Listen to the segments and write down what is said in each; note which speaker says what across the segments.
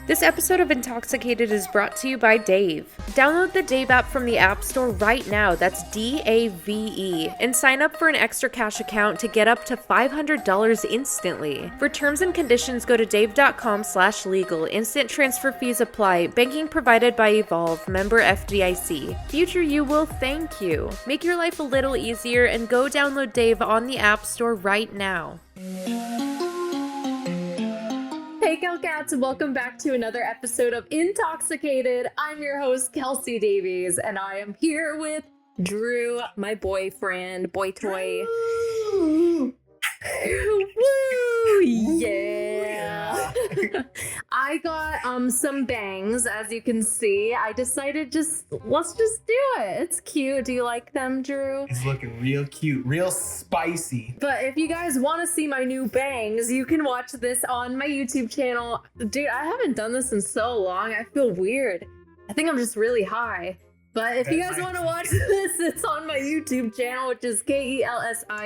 Speaker 1: This episode of Intoxicated is brought to you by Dave. Download the Dave app from the App Store right now, that's DAVE, and sign up for an extra cash account to get up to $500 instantly. For terms and conditions, go to dave.com/legal. Instant transfer fees apply. Banking provided by Evolve, member FDIC. Future you will thank you. Make your life a little easier and go download Dave on the App Store right now. Hey Kel Kats, and welcome back to another episode of Intoxicated. I'm your host, Kelsi Davies, and I am here with Drew, my boyfriend, boy toy. Woo! Yeah! I got some bangs, as you can see. I decided let's just do it. It's cute. Do you like them, Drew?
Speaker 2: It's looking real cute, real spicy.
Speaker 1: But if you guys want to see my new bangs, you can watch this on my YouTube channel. Dude, I haven't done this in so long. I feel weird. I think I'm just really high. But if you guys want to watch this, it's on my YouTube channel, which is KelsiDavies.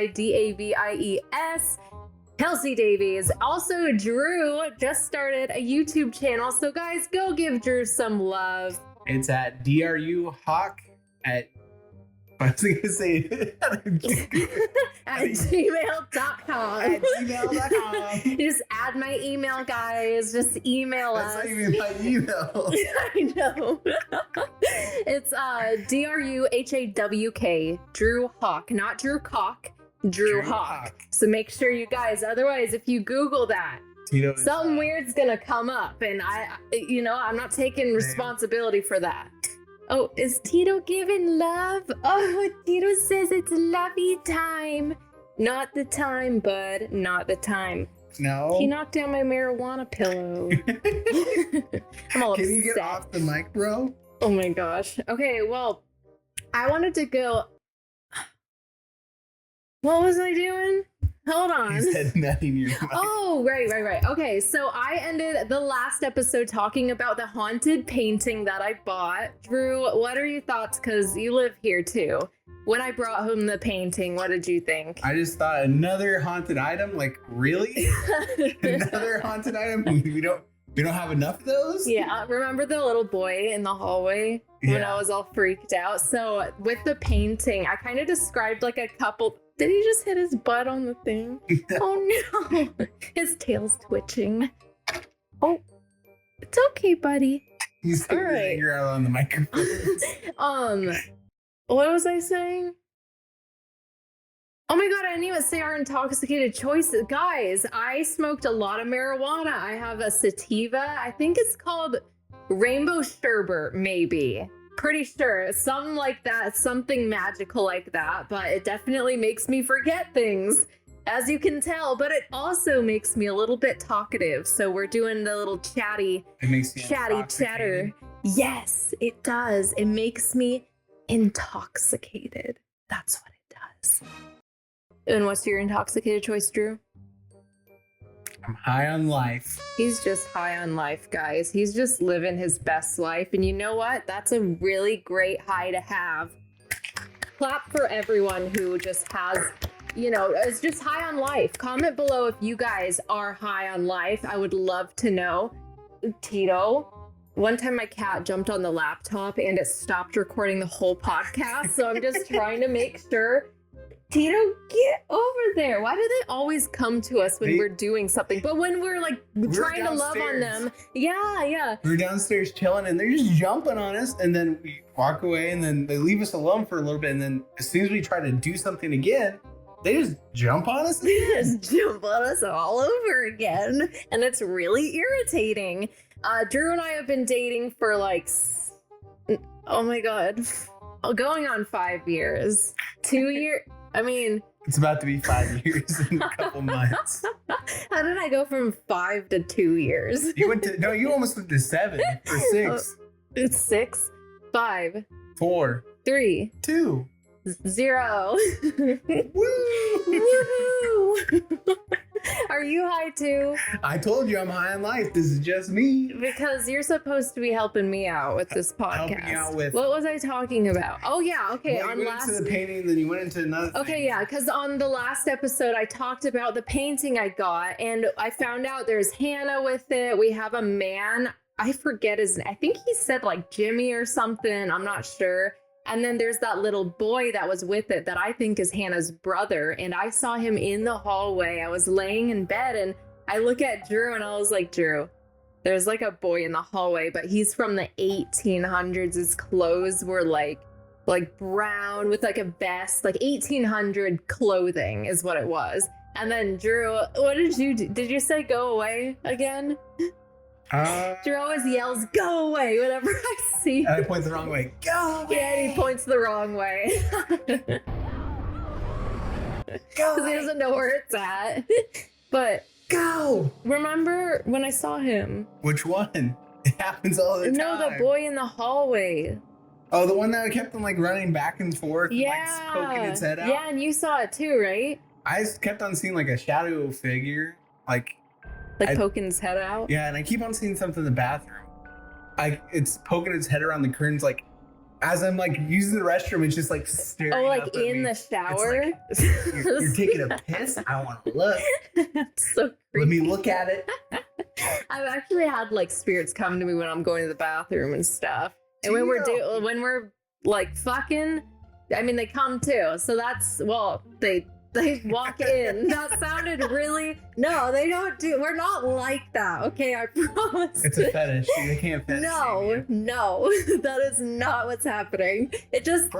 Speaker 1: Kelsi Davies. Also, Drew just started a YouTube channel, so guys, go give Drew some love.
Speaker 2: It's at Druhawk at I was gonna say
Speaker 1: at gmail.com.
Speaker 2: At gmail.com.
Speaker 1: Just add my email, guys. Just email us.
Speaker 2: That's not even my email.
Speaker 1: I know. It's Druhawk. Drew Hawk, not Drew Cock. Drew Hawk. So make sure you guys, otherwise, if you Google that, something weird's gonna come up, and I'm not taking responsibility for that. Oh, is Tito giving love? Oh, Tito says it's lovey time. Not the time, bud. Not the time.
Speaker 2: No.
Speaker 1: He knocked down my marijuana pillow. I'm all upset.
Speaker 2: Can you get off the mic, bro?
Speaker 1: Oh my gosh. Okay, well, I wanted to go. What was I doing? Hold on.
Speaker 2: You said nothing in your mic.
Speaker 1: Oh, right. Okay, so I ended the last episode talking about the haunted painting that I bought. Drew, what are your thoughts? Because you live here too. When I brought home the painting, what did you think?
Speaker 2: I just thought another haunted item? Like, really? Another haunted item? We don't have enough of those?
Speaker 1: Yeah, remember the little boy in the hallway when I was all freaked out? So with the painting, I kind of described like a couple. Did he just hit his butt on the thing? Oh no, his tail's twitching. Oh, it's okay, buddy.
Speaker 2: He's taking his finger out on the microphone.
Speaker 1: What was I saying? Oh my god, I didn't even say our intoxicated choices. Guys, I smoked a lot of marijuana. I have a sativa. I think it's called Rainbow Sherbet, maybe. Pretty sure. Something like that. Something magical like that. But it definitely makes me forget things, as you can tell. But it also makes me a little bit talkative. So we're doing the little chatty chatter. Yes, it does. It makes me intoxicated. That's what it does. And what's your intoxicated choice, Drew?
Speaker 2: I'm high on life.
Speaker 1: He's just high on life, guys. He's just living his best life. And you know what? That's a really great high to have. Clap for everyone who just has, is just high on life. Comment below if you guys are high on life. I would love to know. Tito, one time my cat jumped on the laptop and it stopped recording the whole podcast. So I'm just trying to make sure. Tito, get over there. Why do they always come to us when we're doing something? But when we're trying to love on them. Yeah.
Speaker 2: We're downstairs chilling and they're just jumping on us, and then we walk away and then they leave us alone for a little bit, and then as soon as we try to do something again, they just jump on us again.
Speaker 1: They just jump on us all over again. And it's really irritating. Drew and I have been dating for oh my god, going on 5 years. 2 years. I mean,
Speaker 2: it's about to be 5 years in a couple months.
Speaker 1: How did I go from 5 to 2 years?
Speaker 2: You almost went to 7 or 6.
Speaker 1: It's 6, 5,
Speaker 2: 4,
Speaker 1: 3,
Speaker 2: 2,
Speaker 1: 0.
Speaker 2: Woo!
Speaker 1: Woo! Are you high too?
Speaker 2: I told you I'm high on life. This is just me.
Speaker 1: Because you're supposed to be helping me out with this podcast.
Speaker 2: Helping you out with...
Speaker 1: What was I talking about? Oh yeah, okay.
Speaker 2: Well, you went into the painting, then you went into another thing.
Speaker 1: Okay, yeah, because on the last episode, I talked about the painting I got, and I found out there's Hannah with it. We have a man. I forget his name. I think he said like Jimmy or something. I'm not sure. And then there's that little boy that was with it that I think is Hannah's brother. And I saw him in the hallway. I was laying in bed and I look at Drew and I was like, Drew, there's like a boy in the hallway, but he's from the 1800s. His clothes were like brown with like a vest, like 1800 clothing is what it was. And then Drew, what did you do? Did you say go away again? Drew always yells, go away, whenever I see him.
Speaker 2: And I point the wrong way. Go away.
Speaker 1: Yeah, and he points the wrong way. Because he doesn't know where it's at. But
Speaker 2: go.
Speaker 1: Remember when I saw him?
Speaker 2: Which one? It happens all the time.
Speaker 1: No, the boy in the hallway.
Speaker 2: Oh, the one that kept on like running back and forth,
Speaker 1: Yeah.
Speaker 2: and, like poking its head out.
Speaker 1: Yeah, and you saw it too, right?
Speaker 2: I kept on seeing like a shadow figure, like
Speaker 1: poking his head out.
Speaker 2: Yeah, and I keep on seeing something in the bathroom. It's poking its head around the curtains, like as I'm like using the restroom. It's just like staring.
Speaker 1: Oh, like
Speaker 2: up at
Speaker 1: in
Speaker 2: me.
Speaker 1: the shower.
Speaker 2: It's like, you're taking a piss. I want to look.
Speaker 1: That's so creepy.
Speaker 2: Let me look at it.
Speaker 1: I've actually had like spirits come to me when I'm going to the bathroom and stuff. And when we're like fucking, I mean they come too. So that's they walk in. That sounded really no, they don't do. We're not like that. Okay, I promise.
Speaker 2: It's a fetish. They can't fetish.
Speaker 1: No, that is not what's happening. They just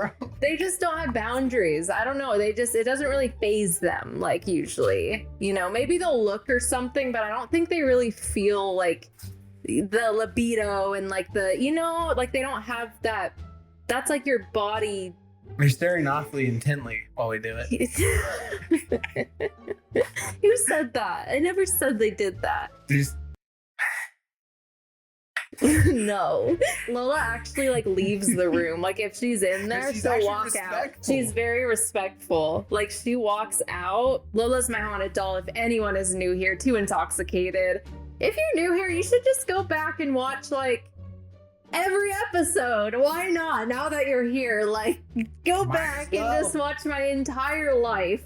Speaker 1: don't have boundaries. I don't know. It doesn't really faze them like usually. You know, maybe they'll look or something, but I don't think they really feel like the libido and like like they don't have that. That's like your body.
Speaker 2: They're staring awfully intently while we do it.
Speaker 1: Who said that? I never said they did that. No. Lola actually like leaves the room. Like if she's in there, she'll walk out. She's very respectful. Like she walks out. Lola's my haunted doll. If anyone is new here to Intoxicated, if you're new here, you should just go back and watch like every episode. Why not? Now that you're here, like go back and just watch my entire life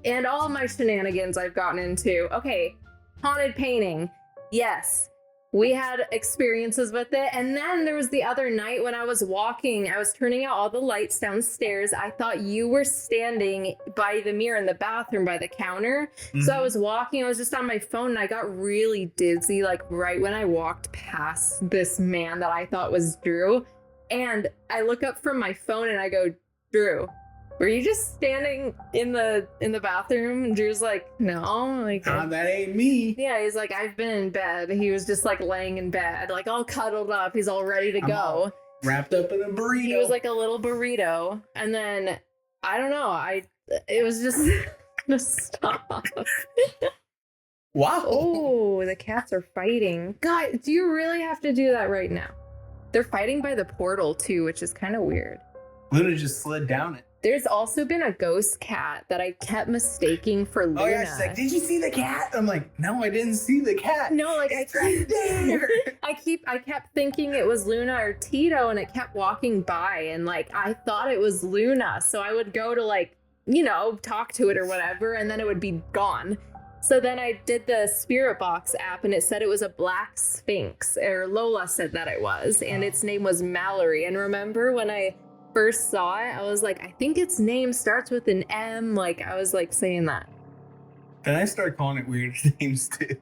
Speaker 1: and all my shenanigans I've gotten into. Okay, haunted painting. Yes, we had experiences with it. And then there was the other night when I was walking, I was turning out all the lights downstairs. I thought you were standing by the mirror in the bathroom by the counter. Mm-hmm. So I was walking, I was just on my phone and I got really dizzy, like right when I walked past this man that I thought was Drew. And I look up from my phone and I go, Drew, were you just standing in the bathroom? And Drew's like, no, like
Speaker 2: that ain't me.
Speaker 1: Yeah, he's like, I've been in bed. He was just like laying in bed, like all cuddled up. He's all ready to go.
Speaker 2: Wrapped up in a burrito.
Speaker 1: He was like a little burrito. And then I don't know. It was just stop.
Speaker 2: Wow.
Speaker 1: Oh, the cats are fighting. God, do you really have to do that right now? They're fighting by the portal too, which is kind of weird.
Speaker 2: Luna just slid down it.
Speaker 1: There's also been a ghost cat that I kept mistaking for Luna.
Speaker 2: Oh yeah, she's like, did you see the cat? I'm like, no, I didn't see the cat.
Speaker 1: No, like
Speaker 2: it's right there.
Speaker 1: I kept thinking it was Luna or Tito, and it kept walking by, and like I thought it was Luna, so I would go to like, talk to it or whatever, and then it would be gone. So then I did the Spirit Box app, and it said it was a black sphinx, or Lola said that it was, and its name was Mallory. And remember when I first saw it, I was like, I think its name starts with an M. Like I was like saying that.
Speaker 2: Then I started calling it weird names too.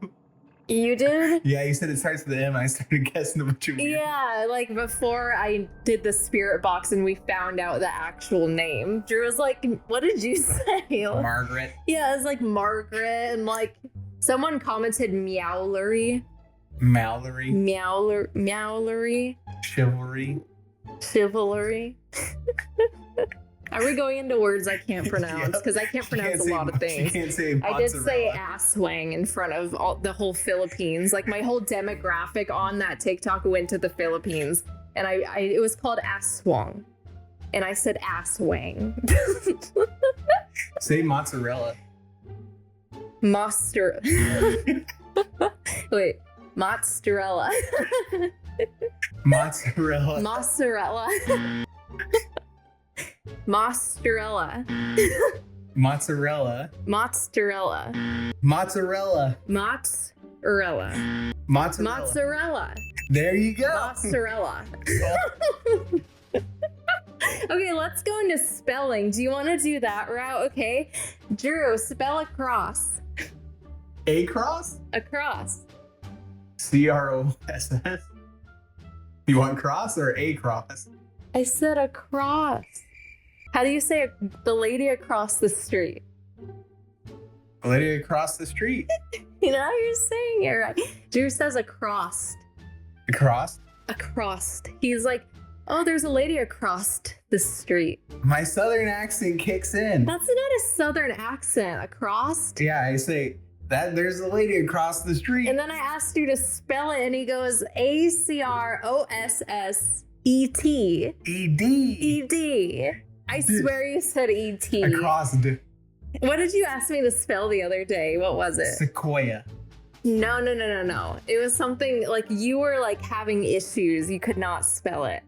Speaker 1: You did?
Speaker 2: Yeah, you said it starts with an M. I started guessing a bunch of weird.
Speaker 1: Yeah, like before I did the Spirit Box and we found out the actual name, Drew was like, what did you say?
Speaker 2: Margaret.
Speaker 1: Yeah, it was like Margaret, and like someone commented Meowlery.
Speaker 2: Mallory.
Speaker 1: Meowlery. Chivalry. Are we going into words I can't pronounce? Because I can't pronounce a lot of things.
Speaker 2: You can't say
Speaker 1: I did say asswang in front of the whole Philippines. Like my whole demographic on that TikTok went to the Philippines, and it was called asswang, and I said asswang.
Speaker 2: Say mozzarella.
Speaker 1: Monster. Wait, mozzarella.
Speaker 2: Mozzarella.
Speaker 1: Mozzarella. Mozzarella.
Speaker 2: Mozzarella.
Speaker 1: Mozzarella.
Speaker 2: Mozzarella.
Speaker 1: Mozzarella.
Speaker 2: Mozzarella.
Speaker 1: Mozzarella.
Speaker 2: There you go.
Speaker 1: Mozzarella. Okay, let's go into spelling. Do you want to do that route? Okay. Drew, spell across.
Speaker 2: Across?
Speaker 1: Across.
Speaker 2: CROSS. You want cross or across?
Speaker 1: I said across. How do you say the lady across the street?
Speaker 2: The lady across the street.
Speaker 1: You know, you're saying it right. Drew says across.
Speaker 2: Across?
Speaker 1: Across. He's like, oh, there's a lady across the street.
Speaker 2: My southern accent kicks in.
Speaker 1: That's not a southern accent. Across?
Speaker 2: Yeah, I say that there's a lady across the street.
Speaker 1: And then I asked you to spell it, and he goes ACROSSET.
Speaker 2: ED.
Speaker 1: ED. I swear you said ET.
Speaker 2: Across.
Speaker 1: What did you ask me to spell the other day? What was it?
Speaker 2: Sequoia.
Speaker 1: No. It was something like you were like having issues. You could not spell it.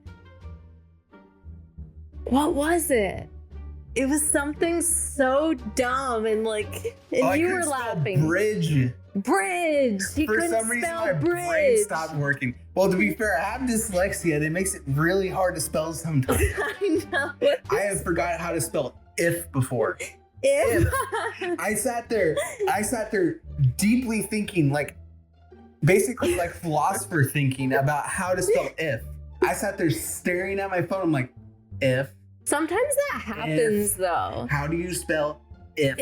Speaker 1: What was it? It was something so dumb and like, and you were laughing.
Speaker 2: Bridge.
Speaker 1: Bridge. He
Speaker 2: For
Speaker 1: couldn't
Speaker 2: some reason,
Speaker 1: spell
Speaker 2: my
Speaker 1: bridge.
Speaker 2: brain stopped working. Well, to be fair, I have dyslexia. That makes it really hard to spell sometimes.
Speaker 1: I know.
Speaker 2: I have forgot how to spell if before.
Speaker 1: If.
Speaker 2: I sat there deeply thinking, like, basically like philosopher thinking about how to spell if. I sat there staring at my phone. I'm like, if.
Speaker 1: Sometimes that happens though.
Speaker 2: How do you spell if?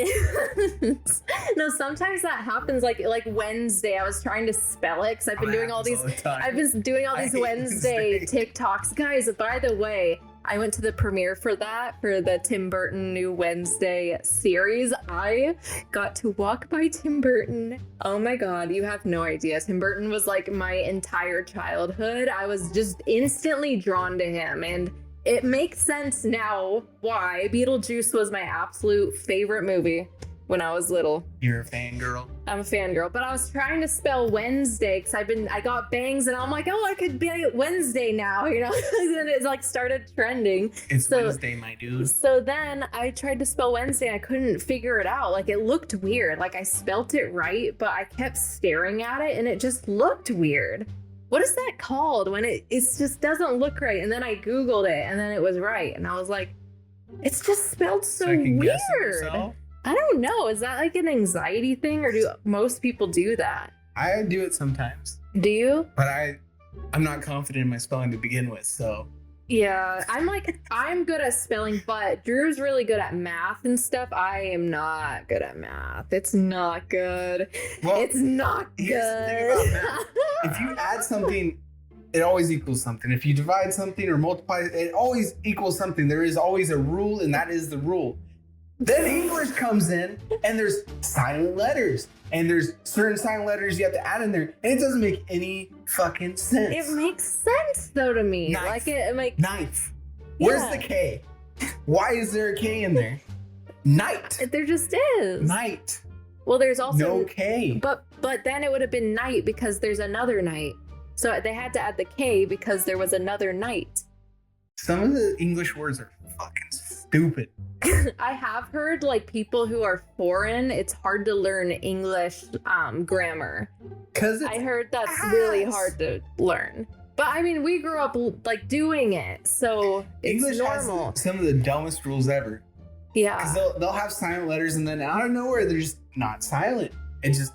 Speaker 1: No, sometimes that happens. Like Wednesday, I was trying to spell it because I've been doing all these. I've been doing all these Wednesday TikToks, guys. By the way, I went to the premiere for the Tim Burton new Wednesday series. I got to walk by Tim Burton. Oh my God, you have no idea. Tim Burton was like my entire childhood. I was just instantly drawn to him, and it makes sense now why Beetlejuice was my absolute favorite movie when I was little.
Speaker 2: You're a fangirl.
Speaker 1: I'm a fangirl, but I was trying to spell Wednesday because I got bangs and I'm like, oh, I could be Wednesday now, you know? And it like started trending.
Speaker 2: It's Wednesday, my dude.
Speaker 1: So then I tried to spell Wednesday and I couldn't figure it out. Like it looked weird. Like I spelt it right, but I kept staring at it and it just looked weird. What is that called when it just doesn't look right? And then I Googled it and then it was right. And I was like, it's just spelled so weird. I don't know. Is that like an anxiety thing or do most people do that?
Speaker 2: I do it sometimes.
Speaker 1: Do you?
Speaker 2: But I'm not confident in my spelling to begin with, so.
Speaker 1: Yeah, I'm good at spelling, but Drew's really good at math and stuff. I am not good at math. It's not good.
Speaker 2: Well,
Speaker 1: it's not good.
Speaker 2: Here's the thing about math. If you add something, it always equals something. If you divide something or multiply, it always equals something. There is always a rule, and that is the rule. Then English comes in, and there's silent letters, and there's certain silent letters you have to add in there, and it doesn't make any fucking sense.
Speaker 1: It makes sense though to me.
Speaker 2: Knife.
Speaker 1: Like it makes
Speaker 2: Knife. Where's the K? Why is there a K in there? Night.
Speaker 1: There just is.
Speaker 2: Night.
Speaker 1: Well, there's also
Speaker 2: no K.
Speaker 1: But then it would have been night because there's another night. So they had to add the K because there was another night.
Speaker 2: Some of the English words are fucking stupid.
Speaker 1: I have heard like people who are foreign, it's hard to learn English grammar. I heard that's really hard to learn. But I mean, we grew up like doing it, so it's
Speaker 2: English
Speaker 1: normal.
Speaker 2: has some of the dumbest rules ever.
Speaker 1: Yeah.
Speaker 2: Because they'll have silent letters and then out of nowhere they're just not silent. It just,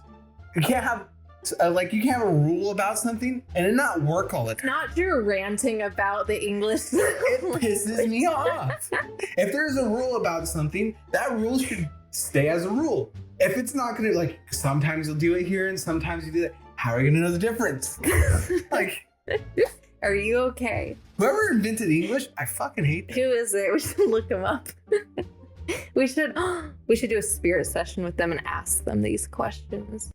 Speaker 2: you can't have you can't have a rule about something and it not work all the time.
Speaker 1: Not your ranting about the English.
Speaker 2: It pisses me off. If there's a rule about something, that rule should stay as a rule. If it's not gonna, like, sometimes you'll do it here and sometimes you do that, how are you gonna know the difference? Like,
Speaker 1: are you okay?
Speaker 2: Whoever invented English, I fucking hate them.
Speaker 1: Who is it? We should look them up. We should do a spirit session with them and ask them these questions.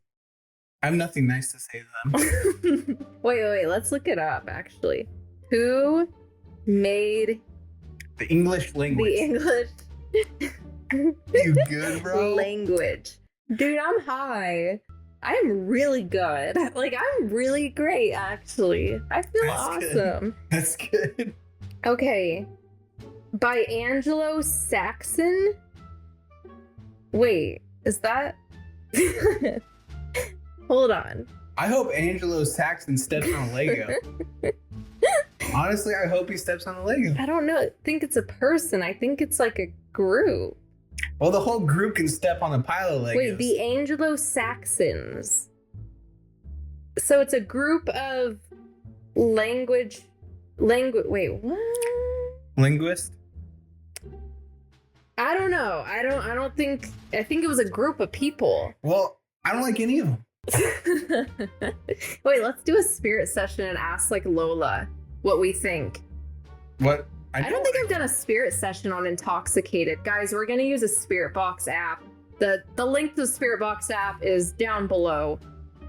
Speaker 2: I have nothing nice to say to them.
Speaker 1: Wait, let's look it up actually. Who made
Speaker 2: the English language?
Speaker 1: The English
Speaker 2: You good, bro?
Speaker 1: language. Dude, I'm high. I'm really good. Like, I'm really great, actually. I feel awesome.
Speaker 2: That's good.
Speaker 1: Okay. By Angelo Saxon? Wait, is that? Hold on.
Speaker 2: I hope Angelo Saxon steps on a Lego. Honestly, I hope he steps on a Lego.
Speaker 1: I don't know. I think it's a person. I think it's like a group.
Speaker 2: Well, the whole group can step on a pile of Legos.
Speaker 1: Wait, the Anglo-Saxons. So it's a group of wait, what?
Speaker 2: Linguist?
Speaker 1: I don't know. I think it was a group of people.
Speaker 2: Well, I don't like any of them.
Speaker 1: Wait, let's do a spirit session and ask like Lola what we think.
Speaker 2: What?
Speaker 1: I don't think I've done a spirit session on InTALKxicated. Guys, we're going to use a Spirit Box app. The link to the Spirit Box app is down below,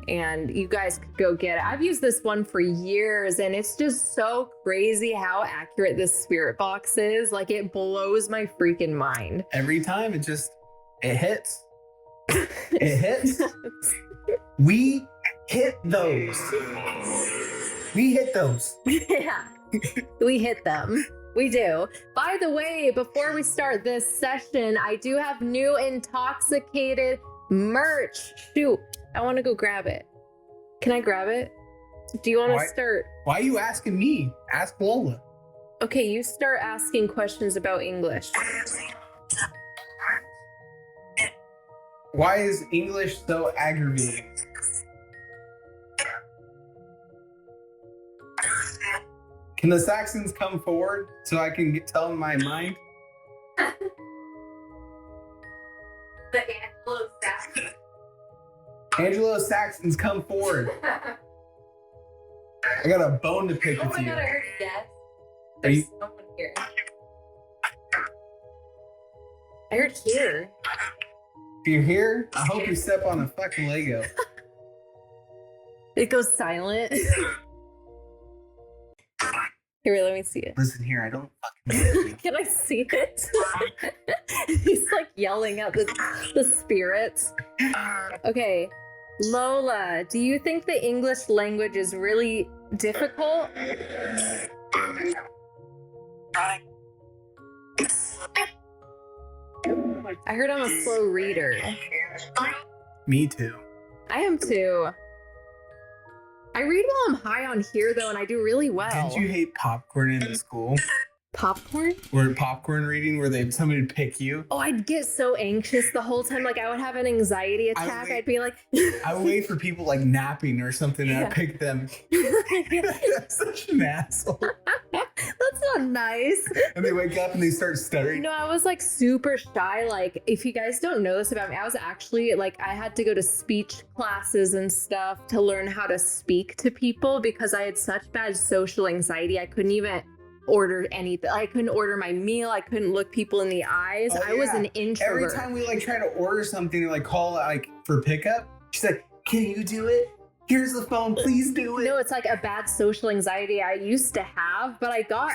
Speaker 1: and you guys could go get it. I've used this one for years, and it's just so crazy how accurate this Spirit Box is. Like, it blows my freaking mind.
Speaker 2: Every time it hits. It hits. We hit those. We hit those.
Speaker 1: Yeah, we hit them. We do. By the way, before we start this session, I do have new InTALKxicated merch. Shoot, I want to go grab it. Can I grab it? Do you want to start?
Speaker 2: Why are you asking me? Ask Lola.
Speaker 1: Okay, you start asking questions about English.
Speaker 2: Why is English so aggravating? Can the Saxons come forward so I can tell them my mind?
Speaker 1: The Anglo-Saxons.
Speaker 2: Anglo-Saxons, come forward. I got a bone to pick with you.
Speaker 1: I heard yes.
Speaker 2: Are
Speaker 1: There's
Speaker 2: you?
Speaker 1: someone here. I heard here.
Speaker 2: If you're here, I hope you step on a fucking Lego.
Speaker 1: It goes silent. Here, let me see it.
Speaker 2: Listen here, I don't fucking know.
Speaker 1: Can I see it? He's like yelling at the spirits. Okay, Lola, do you think the English language is really difficult? I heard I'm a slow reader.
Speaker 2: Me too.
Speaker 1: I am too. I read while I'm high on here though, and I do really well.
Speaker 2: Did you hate popcorn in school?
Speaker 1: Popcorn?
Speaker 2: Or popcorn reading where somebody would pick you?
Speaker 1: Oh, I'd get so anxious the whole time. Like, I would have an anxiety attack. I'd be like...
Speaker 2: I would wait for people like napping or something and I'd pick them. That's such an asshole.
Speaker 1: That's not nice.
Speaker 2: And they wake up and they start stuttering.
Speaker 1: No, I was like super shy. Like, if you guys don't know this about me, I was actually like, I had to go to speech classes and stuff to learn how to speak to people because I had such bad social anxiety. I couldn't even order anything. I couldn't order my meal. I couldn't look people in the eyes.
Speaker 2: Oh,
Speaker 1: I was an introvert.
Speaker 2: Every time we like try to order something and like call like for pickup, she's like, "Can you do it? Here's the phone. Please do it."
Speaker 1: No, it's like a bad social anxiety I used to have, but I got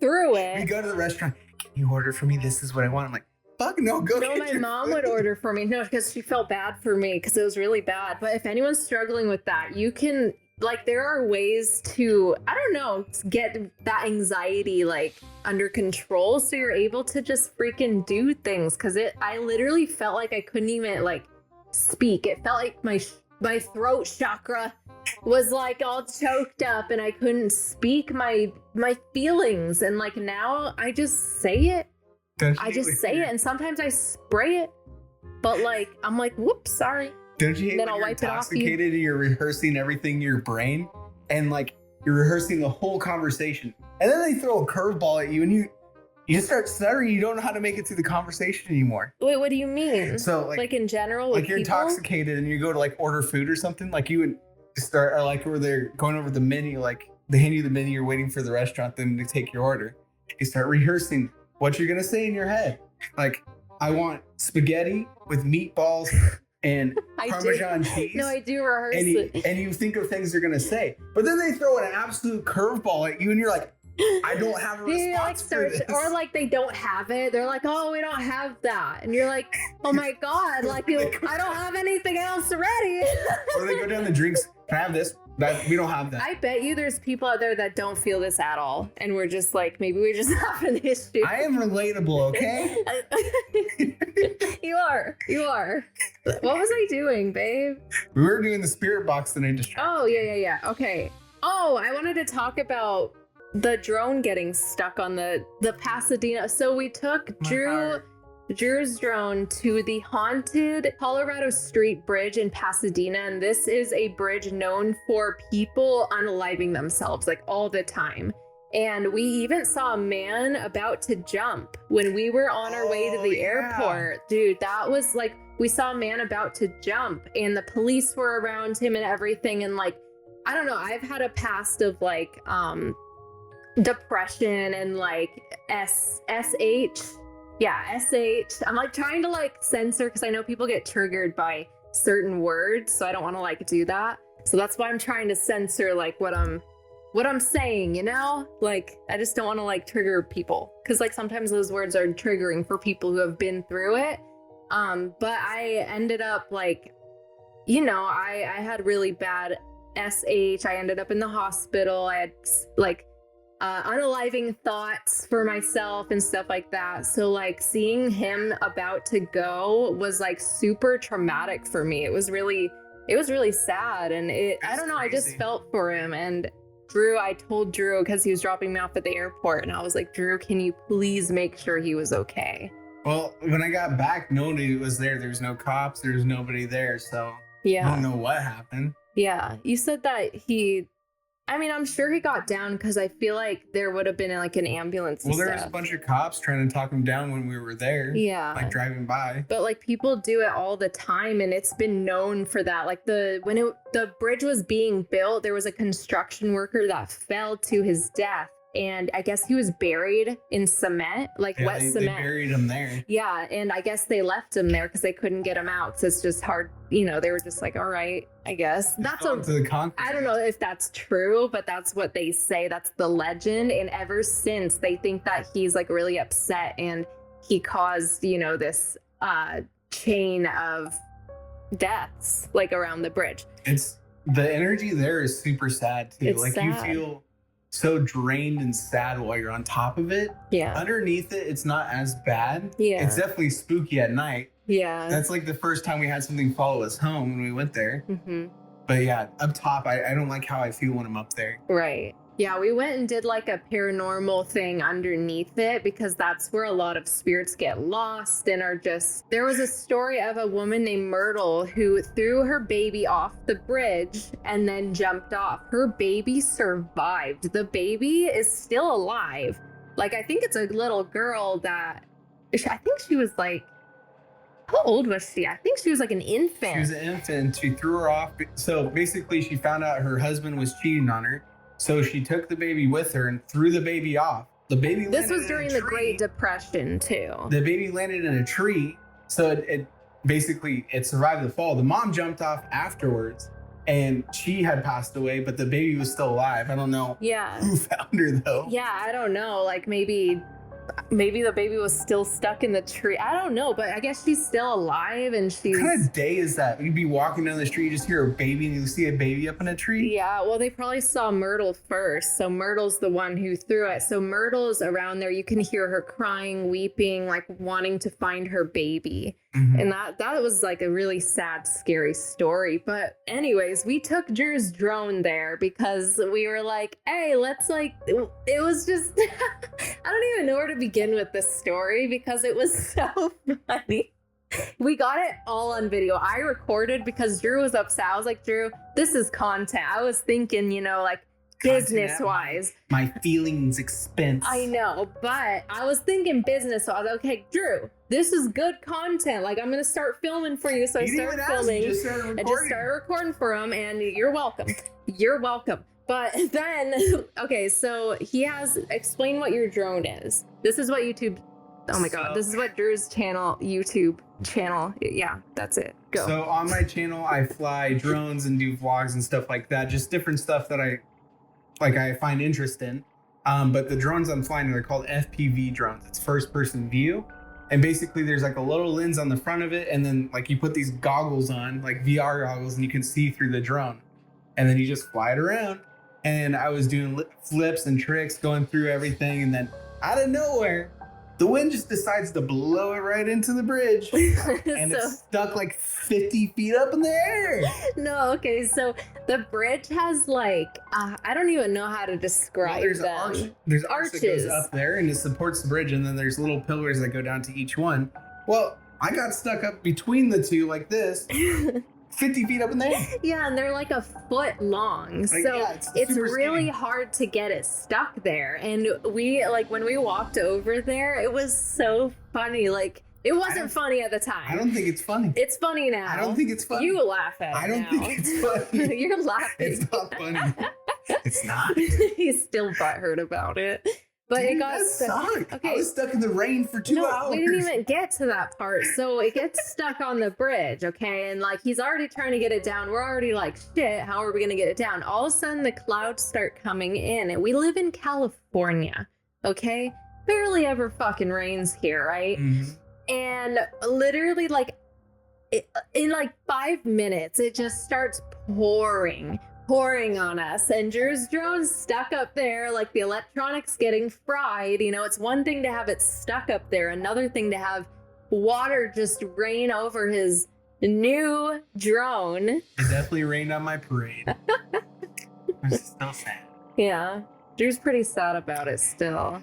Speaker 1: through it.
Speaker 2: We go to the restaurant. Can you order for me? This is what I want. I'm like, fuck no, go.
Speaker 1: No, my mom would order for me. No, because she felt bad for me because it was really bad. But if anyone's struggling with that, you can. Like, there are ways to, I don't know, get that anxiety, like, under control so you're able to just freaking do things. Because I literally felt like I couldn't even, like, speak. It felt like my throat chakra was, like, all choked up and I couldn't speak my feelings. And, like, now I just say it. I just say it. And sometimes I spray it. But, like, I'm like, whoops, sorry.
Speaker 2: Don't you hate
Speaker 1: then
Speaker 2: when
Speaker 1: I'll
Speaker 2: you're
Speaker 1: wipe it off you?
Speaker 2: intoxicated and you're rehearsing everything in your brain and like you're rehearsing the whole conversation and then they throw a curveball at you and you start stuttering. You don't know how to make it through the conversation anymore.
Speaker 1: Wait, what do you mean?
Speaker 2: So
Speaker 1: like in general,
Speaker 2: like
Speaker 1: with
Speaker 2: you're
Speaker 1: people?
Speaker 2: intoxicated and you go to like order food or something, like you would start, or like where they're going over the menu, like they hand you the menu, you're waiting for the restaurant then to take your order. You start rehearsing what you're gonna say in your head. Like, I want spaghetti with meatballs and Parmesan cheese.
Speaker 1: No, I do rehearse it.
Speaker 2: And you think of things they're gonna say, but then they throw an absolute curveball at you, and you're like, I don't have a
Speaker 1: They like
Speaker 2: response for
Speaker 1: search,
Speaker 2: this.
Speaker 1: or like they don't have it. They're like, oh, we don't have that, and you're like, oh my god, like I don't have anything else ready.
Speaker 2: Or they go down the drinks. Can I have this? That we don't have that.
Speaker 1: I bet you there's people out there that don't feel this at all, and we're just like, maybe we just have an issue.
Speaker 2: I am relatable, okay?
Speaker 1: You are. What was I doing, babe?
Speaker 2: We were doing the spirit box and I distracted.
Speaker 1: Oh, yeah. Okay. Oh, I wanted to talk about the drone getting stuck on the Pasadena. So we took Drew's drone to the haunted Colorado Street Bridge in Pasadena, and this is a bridge known for people unaliving themselves like all the time. And we even saw a man about to jump when we were on our way to the airport. Dude, that was like, we saw a man about to jump and the police were around him and everything. And like, I don't know, I've had a past of like depression and like SH. Yeah, SH. I'm like trying to like censor because I know people get triggered by certain words. So I don't want to like do that. So that's why I'm trying to censor like what I'm saying, you know? Like, I just don't want to like trigger people because like sometimes those words are triggering for people who have been through it. But I ended up like, you know, I had really bad SH. I ended up in the hospital. I had like unaliving thoughts for myself and stuff like that. So like seeing him about to go was like super traumatic for me. It was really sad. And I don't know, I just felt for him. And Drew, I told Drew because he was dropping me off at the airport and I was like, Drew, can you please make sure he was okay?
Speaker 2: Well, when I got back, nobody was there. There's no cops. There's nobody there. So
Speaker 1: Yeah.
Speaker 2: I don't know what happened.
Speaker 1: Yeah. You said that I'm sure he got down because I feel like there would have been like an ambulance.
Speaker 2: Well, there was a bunch of cops trying to talk him down when we were there.
Speaker 1: Yeah.
Speaker 2: Like driving by.
Speaker 1: But like people do it all the time and it's been known for that. Like the bridge was being built, there was a construction worker that fell to his death. And I guess he was buried in cement, like wet cement.
Speaker 2: They buried him there.
Speaker 1: Yeah, and I guess they left him there because they couldn't get him out. Because it's just hard, you know. They were just like, all right, I guess. I don't know if that's true, but that's what they say. That's the legend. And ever since, they think that he's like really upset and he caused, you know, this chain of deaths like around the bridge.
Speaker 2: It's the energy there is super sad too.
Speaker 1: It's
Speaker 2: like
Speaker 1: sad.
Speaker 2: You feel so drained and sad while you're on top of it.
Speaker 1: Yeah.
Speaker 2: Underneath it, it's not as bad.
Speaker 1: Yeah.
Speaker 2: It's definitely spooky at night.
Speaker 1: Yeah.
Speaker 2: That's like the first time we had something follow us home when we went there.
Speaker 1: Mm-hmm.
Speaker 2: But yeah, up top, I don't like how I feel when I'm up there.
Speaker 1: Right. Yeah, we went and did like a paranormal thing underneath it because that's where a lot of spirits get lost and are just... There was a story of a woman named Murd3rs who threw her baby off the bridge and then jumped off. Her baby survived. The baby is still alive. Like, I think it's a little girl that... I think she was like... How old was she? I think she was like an infant.
Speaker 2: She was an infant. She threw her off. So basically, she found out her husband was cheating on her. So she took the baby with her and threw the baby off. The baby.
Speaker 1: This was during the Great Depression too.
Speaker 2: The baby landed in a tree, so it basically survived the fall. The mom jumped off afterwards, and she had passed away, but the baby was still alive. I don't know.
Speaker 1: Yeah.
Speaker 2: Who found her though?
Speaker 1: Yeah, I don't know. Like maybe the baby was still stuck in the tree. I don't know, but I guess she's still alive and she's...
Speaker 2: What kind of day is that? You'd be walking down the street, you just hear a baby and you see a baby up in a tree?
Speaker 1: Yeah, well, they probably saw Murd3rs first. So Murd3rs the one who threw it. So Murd3rs around there, you can hear her crying, weeping, like wanting to find her baby. Mm-hmm. And that was like a really sad, scary story. But anyways, we took Drew's drone there because we were like, hey, let's like... It was just... I don't even know where to begin with this story because it was so funny. We got it all on video. I recorded because Drew was upset. I was like, Drew, this is content. I was thinking, you know, like business wise.
Speaker 2: My feelings expense.
Speaker 1: I know, but I was thinking business. So I was like, okay, Drew, this is good content. Like I'm going to start filming for you. So I started filming. I just started recording for him and you're welcome. You're welcome. But then, okay, so he has, explain what your drone is. This is what YouTube, oh my God, this is what Drew's YouTube channel, yeah, that's it, go.
Speaker 2: So on my channel, I fly drones and do vlogs and stuff like that, just different stuff that I find interest in. But the drones I'm flying, they're called FPV drones. It's first person view. And basically there's like a little lens on the front of it. And then like you put these goggles on, like VR goggles, and you can see through the drone. And then you just fly it around. And I was doing flips and tricks, going through everything. And then out of nowhere, the wind just decides to blow it right into the bridge. And it's stuck like 50 feet up in the air.
Speaker 1: No, okay. So the bridge has like, I don't even know how to describe them.
Speaker 2: There's arch that goes up there and it supports the bridge. And then there's little pillars that go down to each one. Well, I got stuck up between the two like this. 50 feet up in there.
Speaker 1: Yeah, and they're like a foot long. Like, so yeah, it's really hard to get it stuck there. And we, like, when we walked over there, it was so funny. Like, it wasn't funny at the time.
Speaker 2: I don't think it's funny.
Speaker 1: It's funny now.
Speaker 2: I don't think it's funny.
Speaker 1: You laugh at it.
Speaker 2: I don't think it's funny.
Speaker 1: You're laughing.
Speaker 2: It's not funny. It's not.
Speaker 1: He's still butthurt about it. But
Speaker 2: dude,
Speaker 1: it got stuck.
Speaker 2: Okay. I was stuck in the rain for 2 hours.
Speaker 1: We didn't even get to that part. So it gets stuck on the bridge, okay? And like he's already trying to get it down. We're already like, shit, how are we gonna get it down? All of a sudden the clouds start coming in. And we live in California, okay? Barely ever fucking rains here, right? Mm-hmm. And literally like in like 5 minutes, it just starts pouring on us, and Drew's drone's stuck up there, like the electronics getting fried. You know, it's one thing to have it stuck up there, another thing to have water just rain over his new drone.
Speaker 2: It definitely rained on my parade. I'm still sad.
Speaker 1: Yeah, Drew's pretty sad about it still.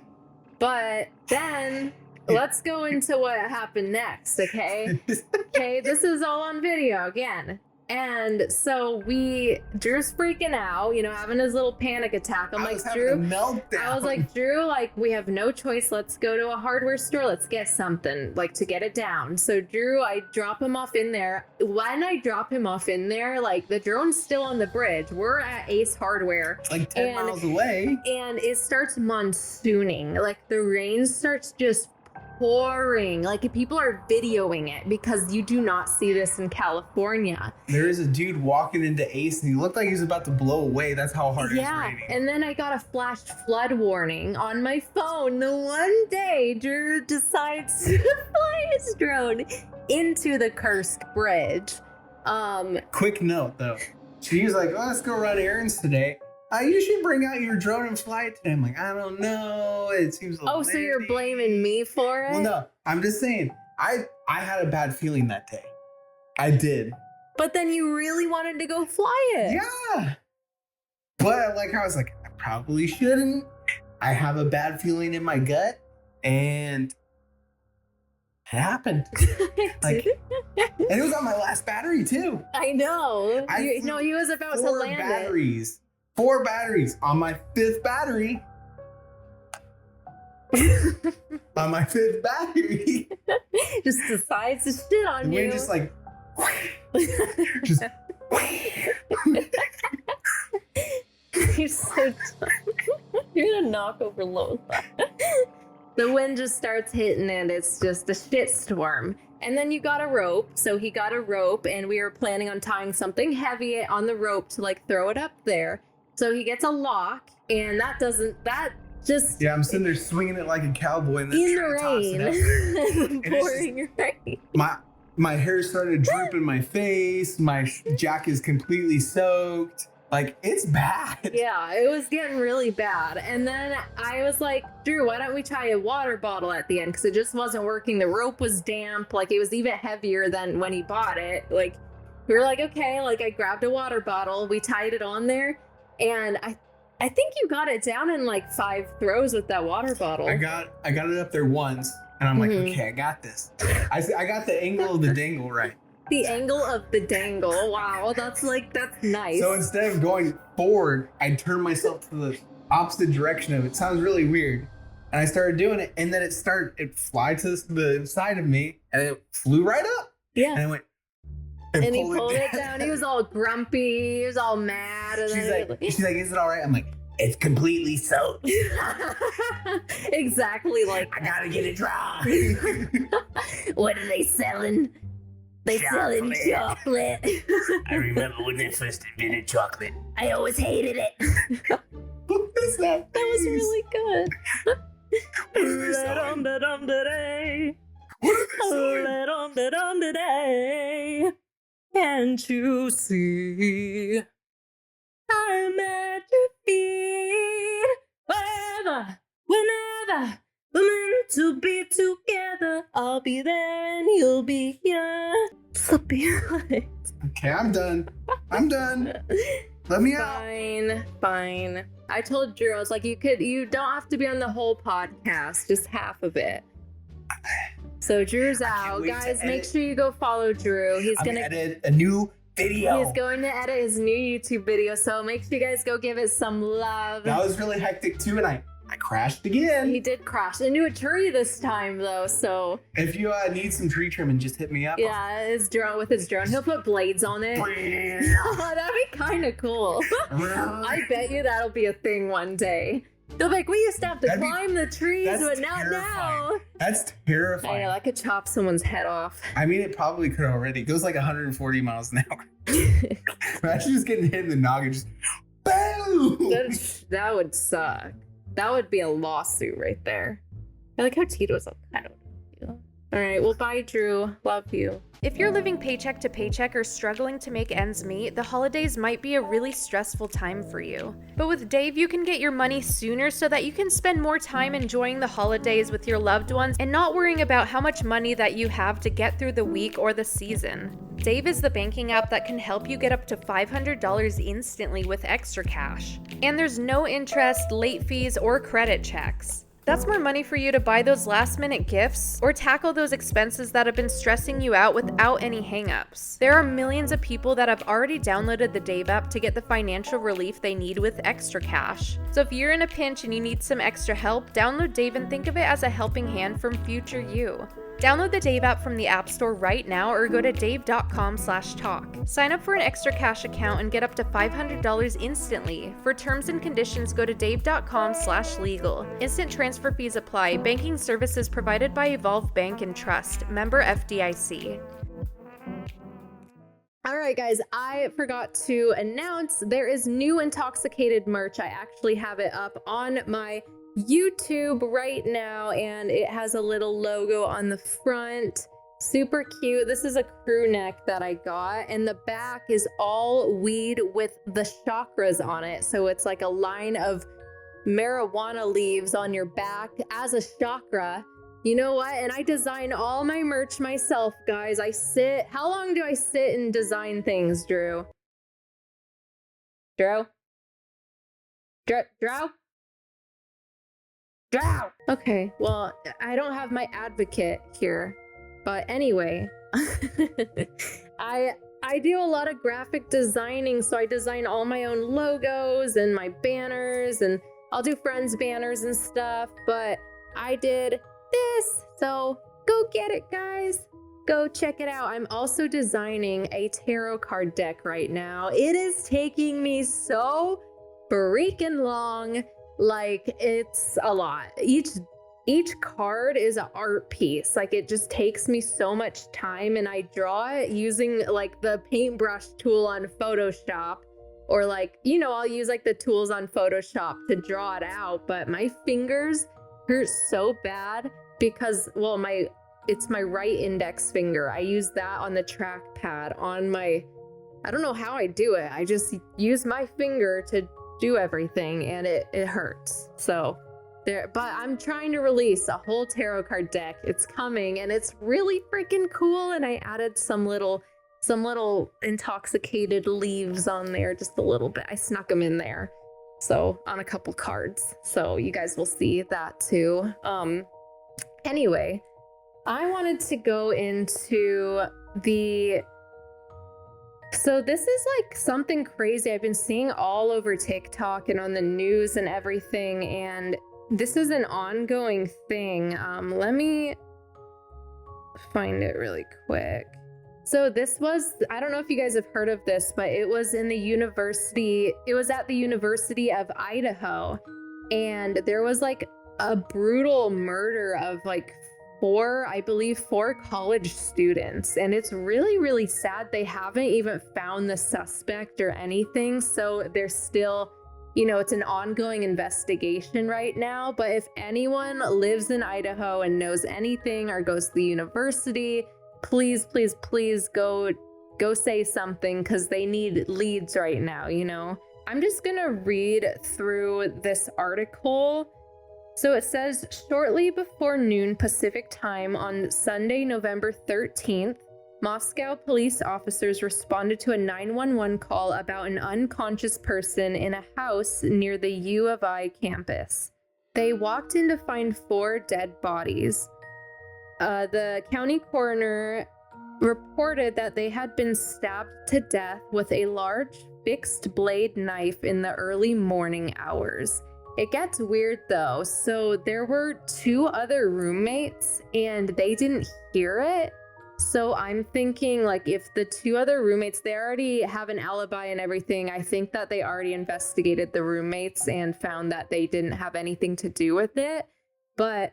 Speaker 1: But then let's go into what happened next, okay? Okay, this is all on video again. And so Drew's freaking out, you know, having his little panic attack. I'm like, Drew, I was like, Drew, like, we have no choice. Let's go to a hardware store. Let's get something, like, to get it down. So Drew, I drop him off in there. When I drop him off in there, like, the drone's still on the bridge. We're at Ace Hardware.
Speaker 2: It's like 10 miles away.
Speaker 1: And it starts monsooning. Like, the rain starts just pouring. Like, people are videoing it because you do not see this in California.
Speaker 2: There is a dude walking into Ace and he looked like he was about to blow away. That's how hard it's raining.
Speaker 1: And then I got a flash flood warning on my phone. The one day Drew decides to fly his drone into the cursed bridge.
Speaker 2: Quick note though. She was like, oh, let's go run errands today. You should bring out your drone and fly it today. I'm like, I don't know. It seems a little
Speaker 1: so you're blaming me for it?
Speaker 2: Well, no. I'm just saying. I had a bad feeling that day. I did.
Speaker 1: But then you really wanted to go fly it.
Speaker 2: Yeah. But like I was like, I probably shouldn't. I have a bad feeling in my gut. And it happened. Like, and it was on my last battery too.
Speaker 1: I know. He was about to land it.
Speaker 2: 4 batteries on my 5th battery. On my 5th battery.
Speaker 1: Just decides to shit on you.
Speaker 2: We're just like, just.
Speaker 1: You're so dumb. You're gonna knock over Lola. The wind just starts hitting and it's just a shitstorm. And then you got a rope. So he got a rope and we were planning on tying something heavy on the rope to like throw it up there. So he gets a lock, and that just...
Speaker 2: Yeah, I'm sitting there swinging it like a cowboy and then
Speaker 1: in the rain. Pouring rain.
Speaker 2: My hair started drooping my face. My jacket is completely soaked. Like, it's bad.
Speaker 1: Yeah, it was getting really bad. And then I was like, Drew, why don't we tie a water bottle at the end? Because it just wasn't working. The rope was damp. Like, it was even heavier than when he bought it. Like, we were like, okay. Like, I grabbed a water bottle. We tied it on there. And I think you got it down in like 5 throws with that water bottle.
Speaker 2: I got it up there once, and I'm like, okay, I got this. I got the angle of the dangle right.
Speaker 1: The angle of the dangle. Wow, that's nice.
Speaker 2: So instead of going forward, I turned myself to the opposite direction of it. Sounds really weird. And I started doing it, and then it fly to the side of me, and it flew right up.
Speaker 1: Yeah.
Speaker 2: And I went.
Speaker 1: And he pulled it down. He was all grumpy. He was all mad. And
Speaker 2: she's like, is it all right? I'm like, it's completely soaked.
Speaker 1: Exactly. Like,
Speaker 2: I gotta get it dry.
Speaker 1: What are they selling? Selling chocolate.
Speaker 2: I remember when they first invented chocolate.
Speaker 1: I always hated it.
Speaker 2: What is that?
Speaker 1: That was
Speaker 2: face?
Speaker 1: really good.
Speaker 2: What are they selling?
Speaker 1: Da-dum-da-dum-da-day.
Speaker 2: What are they selling?
Speaker 1: Da-dum-da-dum-da-day. Can't you see? I'm at your feet. Wherever, whenever we're meant to be together, I'll be there and you'll be here. Something like.
Speaker 2: Okay, I'm done. I'm done. Let me out.
Speaker 1: Fine. I told Drew, I was like, you don't have to be on the whole podcast, just half of it. So Drew's out.
Speaker 2: wait to
Speaker 1: Guys, make
Speaker 2: edit.
Speaker 1: sure you go follow Drew. He's
Speaker 2: I'm
Speaker 1: gonna
Speaker 2: edit a new video.
Speaker 1: He's going to edit his new YouTube video, so make sure you guys go give it some love.
Speaker 2: That was really hectic too, and I crashed again.
Speaker 1: He did crash into a tree this time, though, so
Speaker 2: If you need some tree trimming, just hit me up.
Speaker 1: yeah, his drone. He'll put blades on it. Oh, that'd be kind of cool. I bet you that'll be a thing one day. They'll be like, we used to have to
Speaker 2: That'd be-
Speaker 1: climb the trees,
Speaker 2: that's
Speaker 1: but not now.
Speaker 2: terrifying. That's
Speaker 1: I
Speaker 2: terrifying.
Speaker 1: know, that could chop someone's head off.
Speaker 2: I mean, it probably could already. It goes like 140 miles an hour. Imagine just getting hit in the noggin, just boom.
Speaker 1: That would suck. That would be a lawsuit right there. I like how Tito's like, I don't know. All right, well, bye, Drew. Love you.
Speaker 3: If you're living paycheck to paycheck or struggling to make ends meet, the holidays might be a really stressful time for you. But with Dave, you can get your money sooner so that you can spend more time enjoying the holidays with your loved ones and not worrying about how much money that you have to get through the week or the season. Dave is the banking app that can help you get up to $500 instantly with extra cash. And there's no interest, late fees, or credit checks. That's more money for you to buy those last-minute gifts or tackle those expenses that have been stressing you out without any hang-ups. There are millions of people that have already downloaded the Dave app to get the financial relief they need with extra cash. So if you're in a pinch and you need some extra help, download Dave and think of it as a helping hand from future you. Download the Dave app from the App Store right now or go to dave.com/talk. Sign up for an extra cash account and get up to $500 instantly. For terms and conditions, go to dave.com/legal. Instant transfer fees apply. Banking services provided by Evolve Bank and Trust. Member FDIC.
Speaker 1: All right, guys, I forgot to announce there is new Intoxicated merch. I actually have it up on my YouTube right now, and it has a little logo on the front. Super cute. This is a crew neck that I got, and the back is all weed with the chakras on it. So it's like a line of marijuana leaves on your back as a chakra. You know what? And I design all my merch myself, guys. How long do I sit and design things, Drew? Drew? Okay, well, I don't have my advocate here, but anyway, I do a lot of graphic designing, so I design all my own logos and my banners, and I'll do friends banners and stuff, but I did this, so go get it, guys. Go check it out. I'm also designing a tarot card deck right now. It is taking me so freaking long. Like, it's a lot. Each card is an art piece. Like, it just takes me so much time, and I draw it using like the paintbrush tool on Photoshop, or like, you know, I'll use like the tools on Photoshop to draw it out, but my fingers hurt so bad because, well, it's my right index finger. I use that on the trackpad on my, I don't know how I do it. I just use my finger to do everything, and it hurts. So there, but I'm trying to release a whole tarot card deck. It's coming, and it's really freaking cool. And I added some little intoxicated leaves on there, just a little bit. I snuck them in there, so on a couple cards. So you guys will see that too. Anyway, I wanted to go into so this is like something crazy I've been seeing all over TikTok and on the news and everything, and this is an ongoing thing. Let me find it really quick. So this was, I don't know if you guys have heard of this, but it was at the University of Idaho, and there was like a brutal murder of like four college students, and it's really, really sad. They haven't even found the suspect or anything, so they're still it's an ongoing investigation right now. But if anyone lives in Idaho and knows anything or goes to the university, please, please, please go say something, because they need leads right now, I'm just gonna read through this article. So it says, shortly before noon Pacific time on Sunday, November 13th, Moscow police officers responded to a 911 call about an unconscious person in a house near the U of I campus. They walked in to find 4 dead bodies. The county coroner reported that they had been stabbed to death with a large fixed blade knife in the early morning hours. It gets weird though. So there were 2 other roommates and they didn't hear it. So I'm thinking, like, if the 2 other roommates, they already have an alibi and everything, I think that they already investigated the roommates and found that they didn't have anything to do with it. But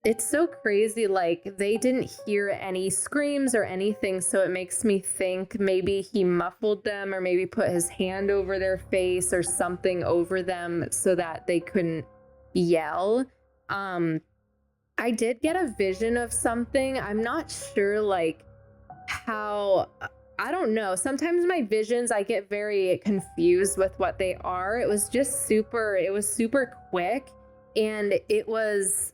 Speaker 1: it's so crazy, like, they didn't hear any screams or anything, so it makes me think maybe he muffled them or maybe put his hand over their face or something over them so that they couldn't yell. I did get a vision of something. I'm not sure, like, how, I don't know. Sometimes my visions, I get very confused with what they are. It was super quick, and it was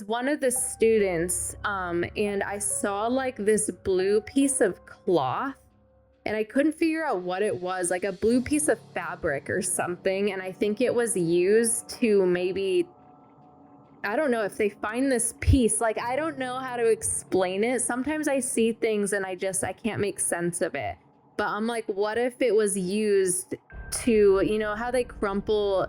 Speaker 1: one of the students, and I saw like this blue piece of cloth, and I couldn't figure out what it was, like a blue piece of fabric or something, and I think it was used to maybe, I don't know, if they find this piece, like, I don't know how to explain it. Sometimes I see things and I can't make sense of it. But I'm like, what if it was used to, how they crumple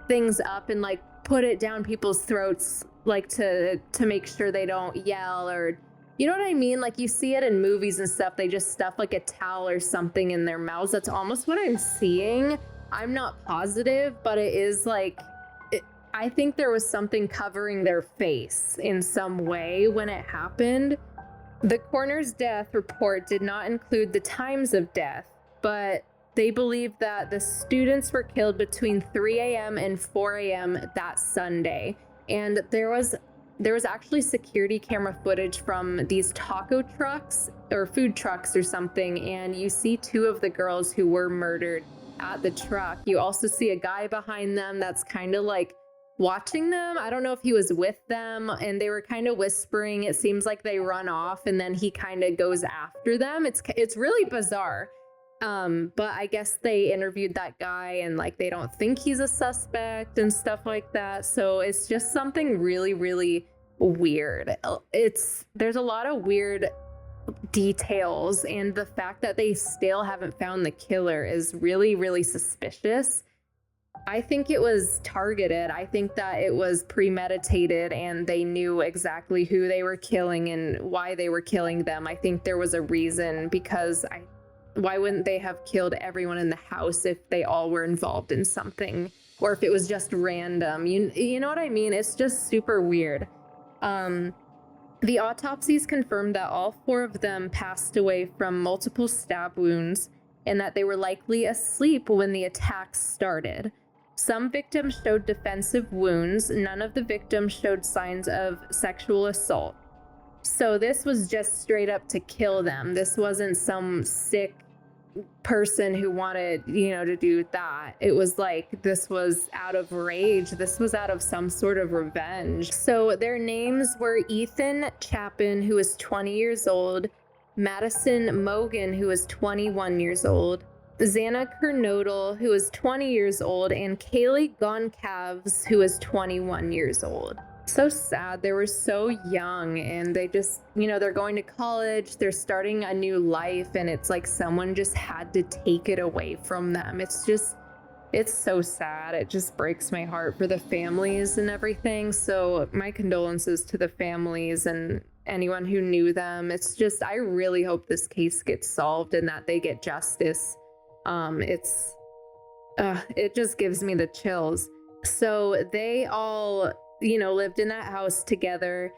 Speaker 1: things up and like put it down people's throats, like to make sure they don't yell, or, you know what I mean? Like, you see it in movies and stuff. They just stuff like a towel or something in their mouths. That's almost what I'm seeing. I'm not positive, but it is like, I think there was something covering their face in some way when it happened. The coroner's death report did not include the times of death, but they believe that the students were killed between 3 a.m. and 4 a.m. that Sunday. And there was actually security camera footage from these taco trucks or food trucks or something, and you see 2 of the girls who were murdered at the truck. You also see a guy behind them that's kind of like watching them. I don't know if he was with them, and they were kind of whispering. It seems like they run off and then he kind of goes after them. It's really bizarre. But I guess they interviewed that guy and like they don't think he's a suspect and stuff like that. So it's just something really, really weird. There's a lot of weird details, and the fact that they still haven't found the killer is really, really suspicious. I think it was targeted. I think that it was premeditated and they knew exactly who they were killing and why they were killing them. I think there was a reason, because why wouldn't they have killed everyone in the house if they all were involved in something, or if it was just random? You know what I mean? It's just super weird. The autopsies confirmed that all 4 of them passed away from multiple stab wounds and that they were likely asleep when the attacks started. Some victims showed defensive wounds. None of the victims showed signs of sexual assault. So this was just straight up to kill them. This wasn't some sick person who wanted, to do that. It was like, this was out of rage. This was out of some sort of revenge. So their names were Ethan Chapin, who was 20 years old, Madison Mogan, who was 21 years old, Xana Kernodle, who was 20 years old, and Kaylee Goncalves, who was 21 years old. So sad. They were so young, and they just, they're going to college, they're starting a new life, and it's like someone just had to take it away from them. It's so sad. It just breaks my heart for the families and everything. So my condolences to the families and anyone who knew them. It's just, I really hope this case gets solved and that they get justice. It just gives me the chills. So they all, lived in that house together.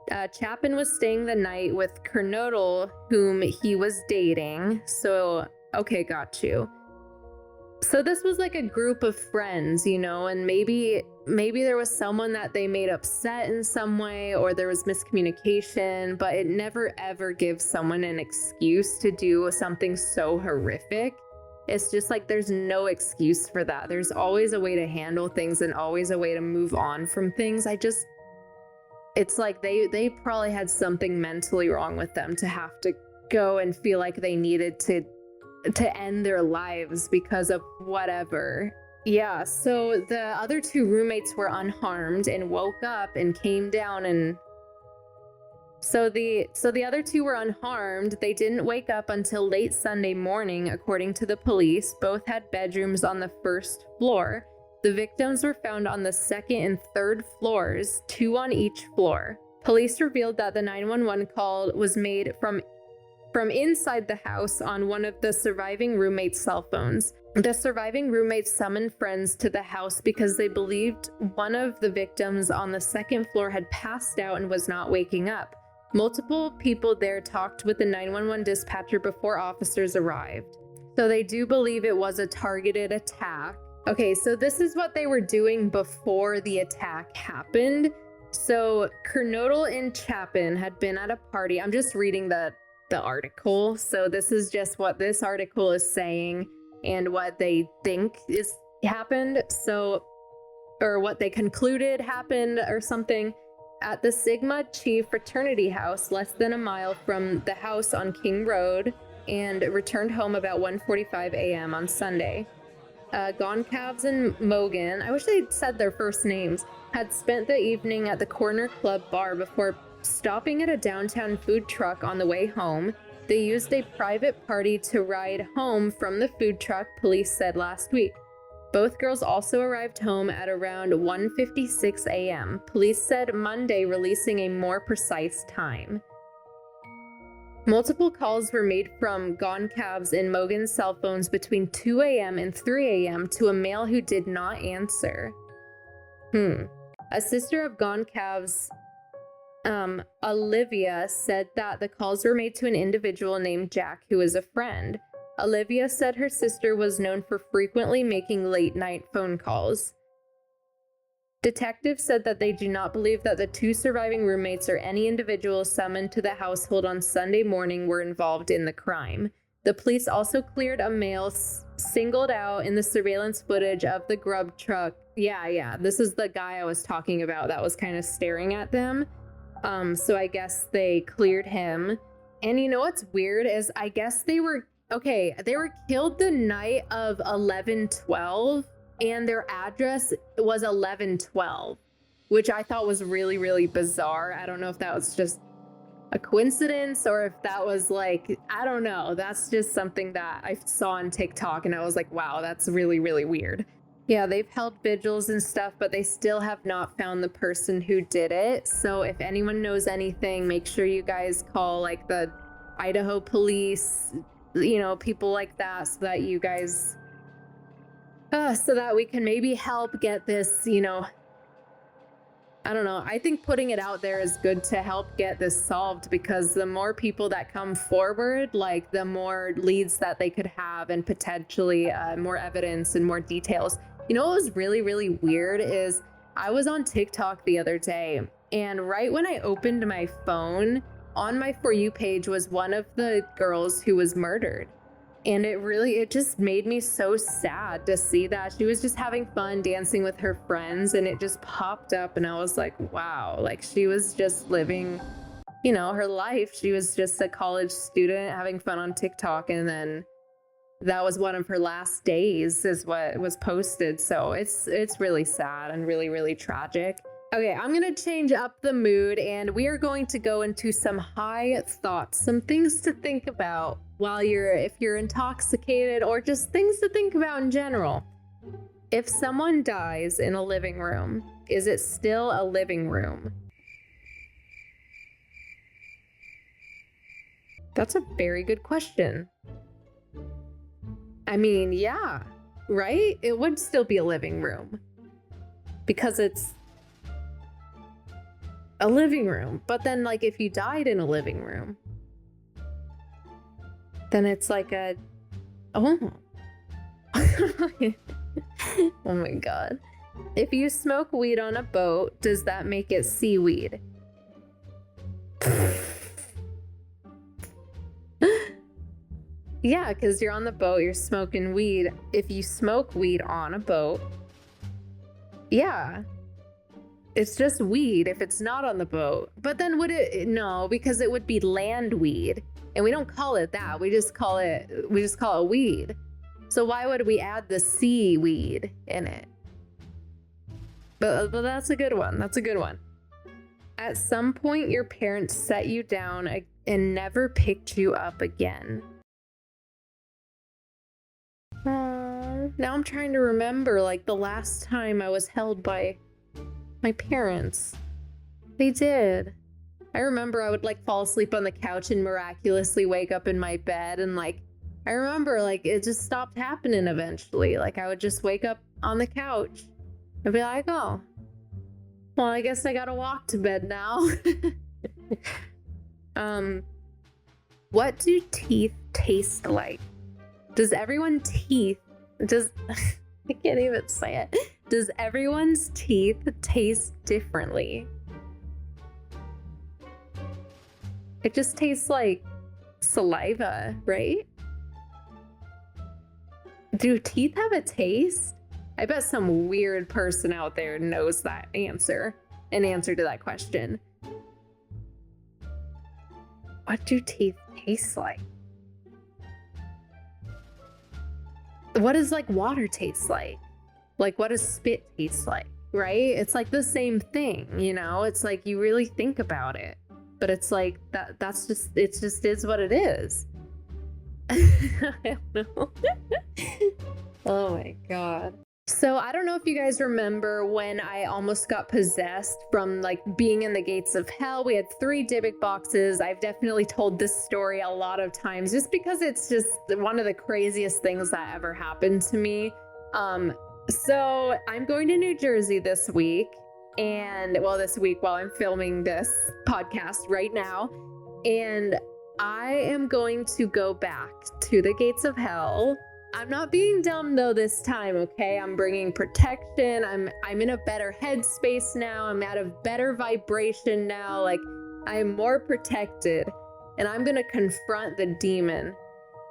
Speaker 1: Chapin was staying the night with Kernodle, whom he was dating. So, okay, got you. So this was like a group of friends, you know, and maybe there was someone that they made upset in some way, or there was miscommunication, but it never ever gives someone an excuse to do something so horrific. It's just like there's no excuse for that. There's always a way to handle things and always a way to move on from things. It's like they probably had something mentally wrong with them to have to go and feel like they needed to end their lives because of whatever. Yeah, so the other two roommates were unharmed and woke up and came down, and so the other two were unharmed. They didn't wake up until late Sunday morning, according to the police. Both had bedrooms on the first floor. The victims were found on the second and third floors, 2 on each floor. Police revealed that the 911 call was made from inside the house on one of the surviving roommates' cell phones. The surviving roommates summoned friends to the house because they believed one of the victims on the second floor had passed out and was not waking up. Multiple people there talked with the 911 dispatcher before officers arrived. So they do believe it was a targeted attack. Okay, so this is what they were doing before the attack happened. So Kernodle and Chapin had been at a party. I'm just reading the article. So this is just what this article is saying and what they think is happened. So, or what they concluded happened or something. At the Sigma Chi fraternity house, less than a mile from the house on King Road, and returned home about 1:45 a.m. on Sunday. Goncalves and Mogan, I wish they'd said their first names, had spent the evening at the corner club bar before stopping at a downtown food truck on the way home. They used a private party to ride home from the food truck, police said last week. Both girls also arrived home at around 1:56 a.m. Police said Monday, releasing a more precise time. Multiple calls were made from Goncalves and Mogan's cell phones between 2 a.m. and 3 a.m. to a male who did not answer. A sister of Goncalves, Olivia, said that the calls were made to an individual named Jack, who is a friend. Olivia said her sister was known for frequently making late-night phone calls. Detectives said that they do not believe that the two surviving roommates or any individuals summoned to the household on Sunday morning were involved in the crime. The police also cleared a male singled out in the surveillance footage of the grub truck. Yeah, this is the guy I was talking about that was kind of staring at them. So I guess they cleared him. And you know what's weird is I guess they were killed the night of 11/12, and their address was 1112, which I thought was really, really bizarre. I don't know if that was just a coincidence or if that was like, I don't know. That's just something that I saw on TikTok and I was like, wow, that's really, really weird. Yeah, they've held vigils and stuff, but they still have not found the person who did it. So if anyone knows anything, make sure you guys call like the Idaho police, you know, people like that, so that you guys, so that we can maybe help get this, you know, I don't know. I think putting it out there is good to help get this solved, because the more people that come forward, like the more leads that they could have and potentially more evidence and more details. You know what was really, really weird is I was on TikTok the other day, and right when I opened my phone, on my For You page was one of the girls who was murdered. And it just made me so sad to see that. She was just having fun dancing with her friends, and it just popped up, and I was like, wow, like she was just living, you know, her life. She was just a college student having fun on TikTok, and then that was one of her last days is what was posted. So it's really sad and really, really tragic. Okay, I'm gonna change up the mood, and we are going to go into some high thoughts, some things to think about while if you're intoxicated, or just things to think about in general. If someone dies in a living room, is it still a living room? That's a very good question. I mean, yeah, right? It would still be a living room because it's a living room. But then, like, if you died in a living room, then it's like a, oh. Oh my god. If you smoke weed on a boat, does that make it seaweed? Yeah, because you're on the boat, you're smoking weed. If you smoke weed on a boat, yeah, it's just weed if it's not on the boat. But then would it? No, because it would be land weed, and we don't call it that. We just call it weed. So why would we add the seaweed in it? But that's a good one. That's a good one. At some point, your parents set you down and never picked you up again. Now I'm trying to remember, like, the last time I was held by my parents. They did. I remember I would, like, fall asleep on the couch and miraculously wake up in my bed, and, like, I remember, like, it just stopped happening eventually. Like, I would just wake up on the couch and be like, oh, well, I guess I gotta walk to bed now. What do teeth taste like? Does everyone's teeth, I can't even say it. Does everyone's teeth taste differently? It just tastes like saliva, right? Do teeth have a taste? I bet some weird person out there knows that answer, an answer to that question. What do teeth taste like? What does, like, water taste like? Like, what does spit taste like, right? It's like the same thing, you know? It's like you really think about it, but it's like that's just, it just is what it is. I don't know. Oh my god. So I don't know if you guys remember when I almost got possessed from, like, being in the gates of hell. We had 3 Dybbuk boxes. I've definitely told this story a lot of times just because it's just one of the craziest things that ever happened to me. So I'm going to New Jersey this week, and this week while I'm filming this podcast right now, and I am going to go back to the gates of hell. I'm not being dumb though this time, okay? I'm bringing protection. I'm in a better headspace now. I'm at a better vibration now. Like, I'm more protected, and I'm gonna confront the demon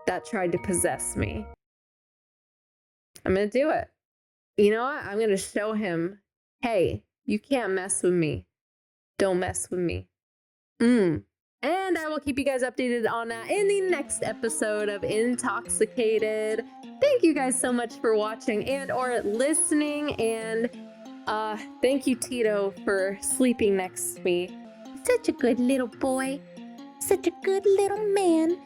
Speaker 1: that tried to possess me. I'm gonna do it. You know what? I'm gonna show him, hey, you can't mess with me. Don't mess with me. And I will keep you guys updated on that in the next episode of InTALKxicated. Thank you guys so much for watching and or listening. And thank you, Tito, for sleeping next to me. Such a good little boy. Such a good little man.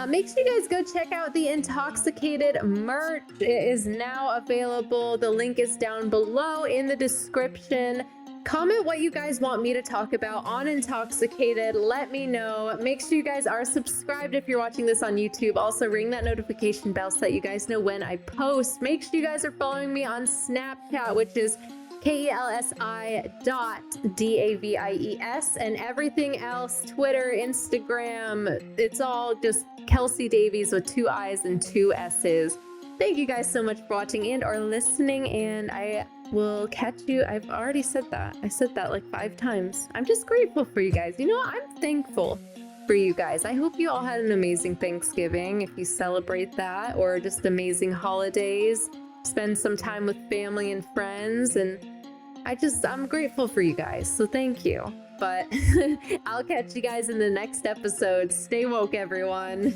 Speaker 1: Make sure you guys go check out the InTALKxicated merch. It is now available. The link is down below in the description. Comment what you guys want me to talk about on InTALKxicated. Let me know. Make sure you guys are subscribed if you're watching this on YouTube. Also, ring that notification bell so that you guys know when I post. Make sure you guys are following me on Snapchat, which is KELSI.DAVIES, and everything else, Twitter, Instagram, it's all just Kelsi Davies with 2 I's and 2 S's. Thank you guys so much for watching and or listening, and I will catch you. I've already said that. I said that like 5 times. I'm just grateful for you guys. You know, I'm thankful for you guys. I hope you all had an amazing Thanksgiving if you celebrate that, or just amazing holidays. Spend some time with family and friends, and I'm grateful for you guys. So thank you. But I'll catch you guys in the next episode. Stay woke, everyone.